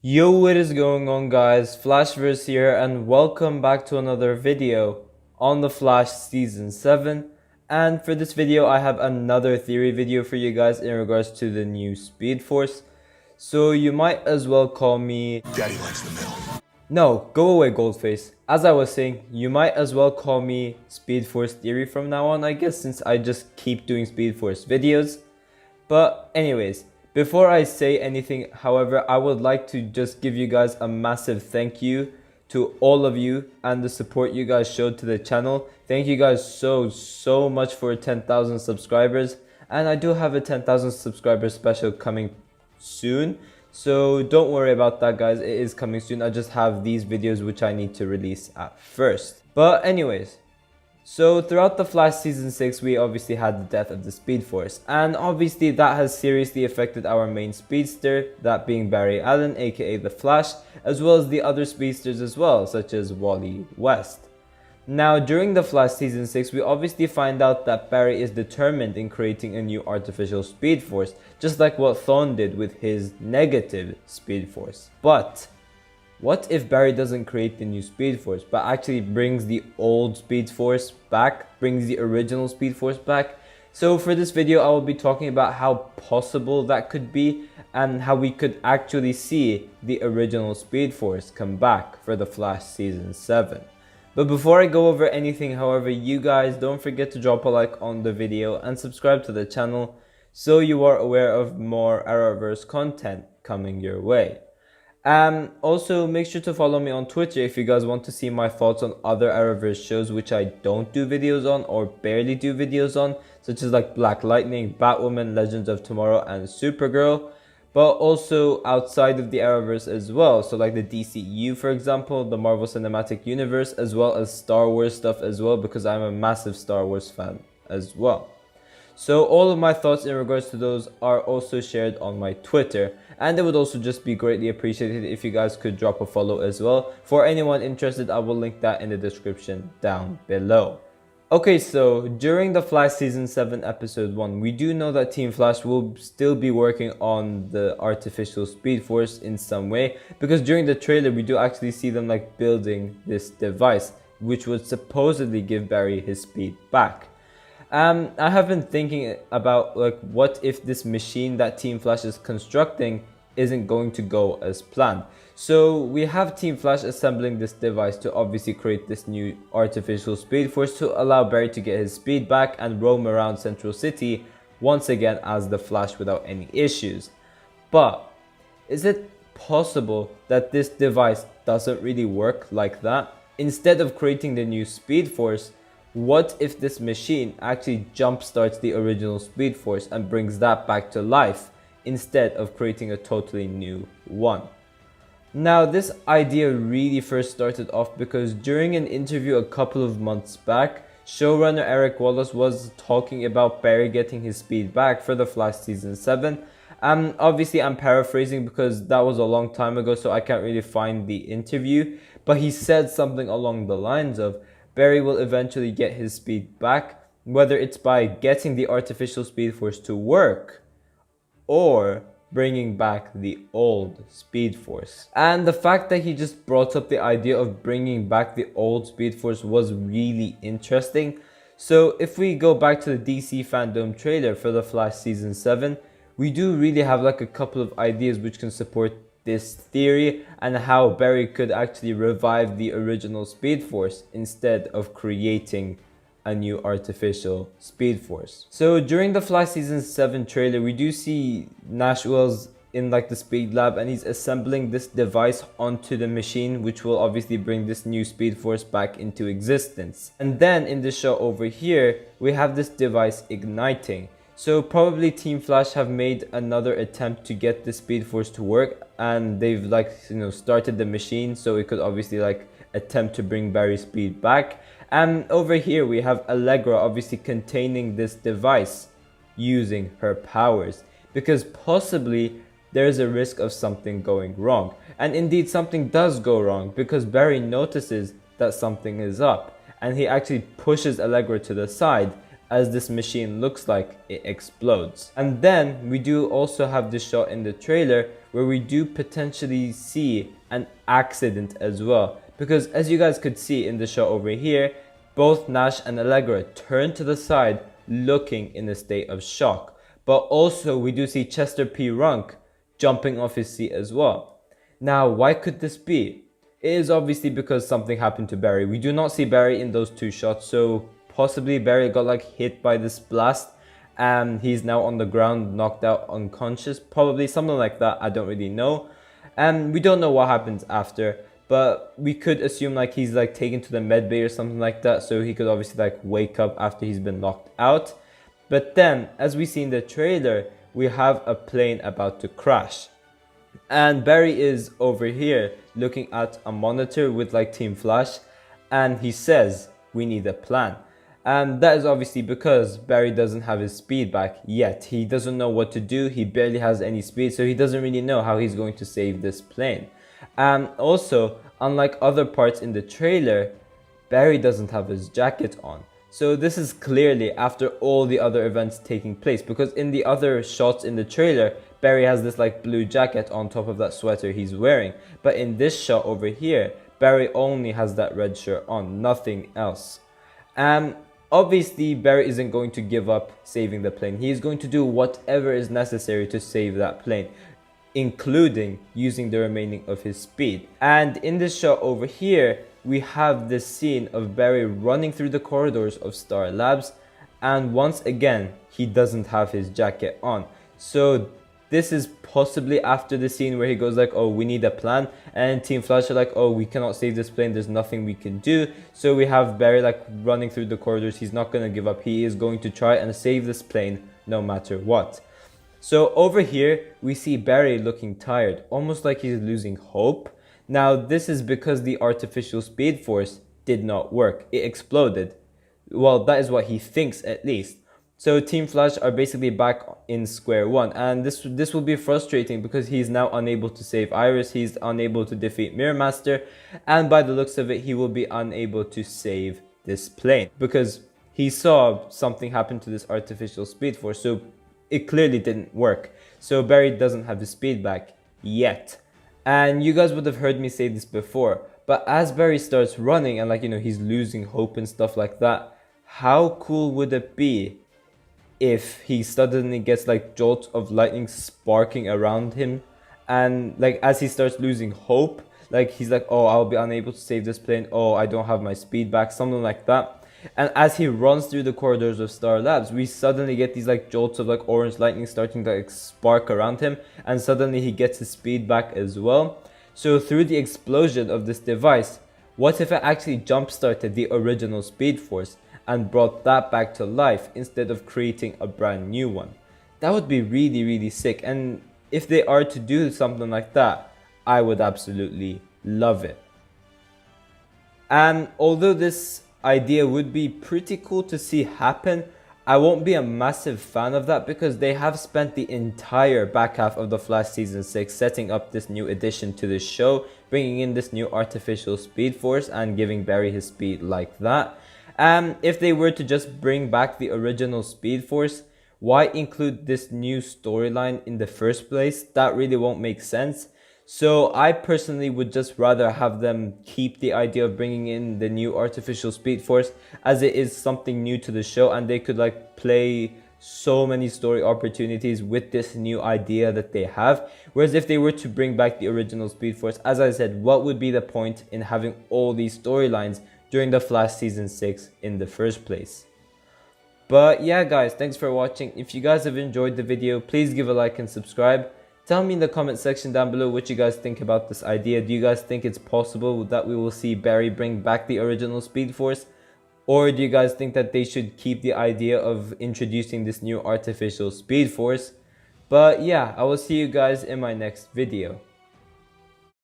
Yo, what is going on, guys? Flashverse here, and welcome back to another video on The Flash Season 7. And for this video, I have another theory video for you guys in regards to the new Speed Force. So you might as well call me... Daddy likes the mill. No, go away, Goldface. As I was saying, you might as well call me Speed Force Theory from now on, I guess, since I just keep doing Speed Force videos. But anyways, before I say anything, however, I would like to just give you guys a massive thank you to all of you and the support you guys showed to the channel. Thank you guys so much for 10,000 subscribers. And I do have a 10,000 subscriber special coming soon. So don't worry about that, guys. It is coming soon. I just have these videos which I need to release at first. But anyways, so throughout the Flash Season 6, we obviously had the death of the Speed Force, and obviously that has seriously affected our main speedster, that being Barry Allen, aka the Flash, as well as the other speedsters as well, such as Wally West. Now, during the Flash Season 6, we obviously find out that Barry is determined in creating a new artificial Speed Force, just like what Thawne did with his negative Speed Force. But what if Barry doesn't create the new Speed Force, but actually brings the old Speed Force back, brings the original Speed Force back? So for this video, I will be talking about how possible that could be and how we could actually see the original Speed Force come back for the Flash Season 7. But before I go over anything, however, you guys don't forget to drop a like on the video and subscribe to the channel so you are aware of more Arrowverse content coming your way. Also, make sure to follow me on Twitter if you guys want to see my thoughts on other Arrowverse shows which I don't do videos on or barely do videos on, such as like Black Lightning, Batwoman, Legends of Tomorrow, and Supergirl. But also outside of the Arrowverse as well, so like the DCU, for example, the Marvel Cinematic Universe, as well as Star Wars stuff as well, because I'm a massive Star Wars fan as well. So all of my thoughts in regards to those are also shared on my Twitter, and it would also just be greatly appreciated if you guys could drop a follow as well. For anyone interested, I will link that in the description down below. Okay, so during the Flash Season 7 Episode 1, we do know that Team Flash will still be working on the artificial Speed Force in some way, because during the trailer we do actually see them like building this device, which would supposedly give Barry his speed back. I have been thinking about like what if this machine that Team Flash is constructing isn't going to go as planned. So we have Team Flash assembling this device to obviously create this new artificial Speed Force to allow Barry to get his speed back and roam around Central City once again as the Flash without any issues. But is it possible that this device doesn't really work like that? Instead of creating the new Speed Force, what if this machine actually jumpstarts the original Speed Force and brings that back to life instead of creating a totally new one? Now, this idea really first started off because during an interview a couple of months back, showrunner Eric Wallace was talking about Barry getting his speed back for the Flash Season 7. Obviously I'm paraphrasing because that was a long time ago, so I can't really find the interview, but he said something along the lines of Barry will eventually get his speed back, whether it's by getting the artificial Speed Force to work or bringing back the old Speed Force. And the fact that he just brought up the idea of bringing back the old Speed Force was really interesting. So if we go back to the DC Fandome trailer for the Flash Season 7, we do really have like a couple of ideas which can support this theory and how Barry could actually revive the original Speed Force instead of creating a new artificial Speed Force. So during the Flash Season 7 trailer, we do see Nash Wells in like the Speed Lab, and he's assembling this device onto the machine, which will obviously bring this new Speed Force back into existence. And then in the show over here, we have this device igniting. So probably Team Flash have made another attempt to get the Speed Force to work, and they've like, started the machine so it could obviously like attempt to bring Barry's speed back. And over here we have Allegra obviously containing this device using her powers, because possibly there's a risk of something going wrong. And indeed something does go wrong, because Barry notices that something is up and he actually pushes Allegra to the side as this machine looks like it explodes. And then we do also have this shot in the trailer where we do potentially see an accident as well, because as you guys could see in the shot over here, both Nash and Allegra turn to the side looking in a state of shock. But also we do see Chester P. Runk jumping off his seat as well. Now why could this be? It is obviously because something happened to Barry. We do not see Barry in those two shots, so possibly Barry got like hit by this blast and he's now on the ground, knocked out, unconscious, probably something like that. I don't really know, and we don't know what happens after, but we could assume like he's like taken to the med bay or something like that, so he could obviously like wake up after he's been knocked out. But then as we see in the trailer, we have a plane about to crash, and Barry is over here looking at a monitor with like Team Flash, and he says, "We need a plan." And that is obviously because Barry doesn't have his speed back yet. He doesn't know what to do. He barely has any speed, so he doesn't really know how he's going to save this plane. And also, unlike other parts in the trailer, Barry doesn't have his jacket on. So this is clearly after all the other events taking place, because in the other shots in the trailer, Barry has this like blue jacket on top of that sweater he's wearing. But in this shot over here, Barry only has that red shirt on, nothing else. And obviously Barry isn't going to give up saving the plane. He is going to do whatever is necessary to save that plane, including using the remaining of his speed. And in this shot over here, we have this scene of Barry running through the corridors of Star Labs, and once again he doesn't have his jacket on. So this is possibly after the scene where he goes like, "Oh, we need a plan," and Team Flash are like, "Oh, we cannot save this plane, there's nothing we can do." So we have Barry like running through the corridors. He's not going to give up. He is going to try and save this plane no matter what. So over here we see Barry looking tired, almost like he's losing hope. Now this is because the artificial speed force did not work. It exploded. Well, that is what he thinks at least. So Team Flash are basically back in square one, and this will be frustrating because he's now unable to save Iris, he's unable to defeat Mirror Master, and by the looks of it, he will be unable to save this plane because he saw something happen to this artificial speed force, so it clearly didn't work. So Barry doesn't have his speed back yet. And you guys would have heard me say this before, but as Barry starts running and like, you know, he's losing hope and stuff like that, how cool would it be if he suddenly gets like jolts of lightning sparking around him, and like as he starts losing hope, like he's like, "Oh, I'll be unable to save this plane, oh, I don't have my speed back," something like that. And as he runs through the corridors of Star Labs, we suddenly get these like jolts of like orange lightning starting to like spark around him, and suddenly he gets his speed back as well. So through the explosion of this device, what if it actually jump started the original speed force and brought that back to life instead of creating a brand new one? That would be really sick, and if they are to do something like that, I would absolutely love it. And although this idea would be pretty cool to see happen, I won't be a massive fan of that because they have spent the entire back half of The Flash Season 6 setting up this new addition to the show, bringing in this new artificial speed force and giving Barry his speed like that. If they were to just bring back the original speed force, why include this new storyline in the first place? That really won't make sense. So I personally would just rather have them keep the idea of bringing in the new artificial speed force, as it is something new to the show and they could like play so many story opportunities with this new idea that they have. Whereas if they were to bring back the original speed force, as I said, what would be the point in having all these storylines during The Flash Season 6 in the first place? But yeah guys, thanks for watching. If you guys have enjoyed the video, please give a like and subscribe. Tell me in the comment section down below what you guys think about this idea. Do you guys think it's possible that we will see Barry bring back the original Speed Force? Or do you guys think that they should keep the idea of introducing this new artificial Speed Force? But yeah, I will see you guys in my next video.